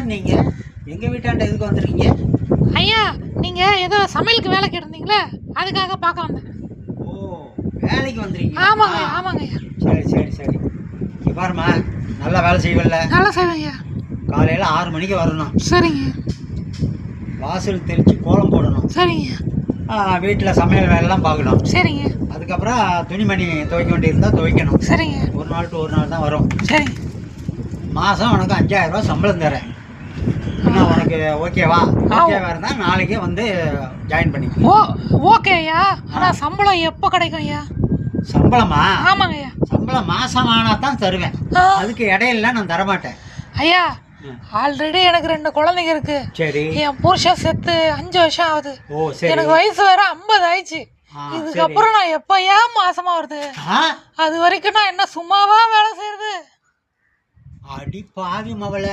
யார் நீங்க? எங்க வீட்டாண்ட எதுக்கு வந்திருக்கீங்க? ஐயா நீங்க ஏதோ சமையலுக்கு வேலை கேட்டிருந்தீங்களே, அதுக்காக பார்க்க வந்தேன். ஓ, வேலைக்கு வந்திருக்கீங்க? ஆமாங்க ஆமாங்க ஐயா. சரி சரி சரி. இங்க பாருமா, நல்லா வேலை செய்வல்ல? நல்லா செய்வேன் ஐயா. காலையில 6 மணிக்கு வரணும். சரிங்க வாசல் தெளிச்சு கோலம் போடணும். சரிங்க வீட்டில் சமையல் வேலைலாம் பார்க்கணும். சரிங்க அதுக்கப்புறம் துணிமணி துவைக்க வேண்டியிருந்தா துவைக்கணும். சரிங்க ஒரு நாள் டு ஒரு நாள் தான் வரும். சரிங்க. மாதம் உனக்கு 5000 ரூபா சம்பளம் தரேன். என்ன உனக்கு ஓகேவா? ஓகேவா இருந்தால் நாளைக்கே வந்து ஜாயின் பண்ணிக்க. ஓகே ஐயா. ஆனால் சம்பளம் எப்போ கிடைக்கும் ஐயா? சம்பளமா? ஆமாங்க ஐயா. சம்பளம் மாதம் ஆனால் தான் தருவேன். அதுக்கு இடையில நான் தரமாட்டேன் ஐயா. ஆல்ரெடி எனக்கு 2 குழந்தைங்க இருக்கு. சரி. என் புருஷன் செத்து 5 வருஷம் ஆகுது. ஓ சரி. எனக்கு வயசு வேற 50 ஆயிடுச்சு. இதுக்கப்புறம் நான் எப்பயா மாசமா வருது? அது வரைக்கும் நான் என்ன சும்மாவா வேலை செய்யறது? அடி பாவி மவள,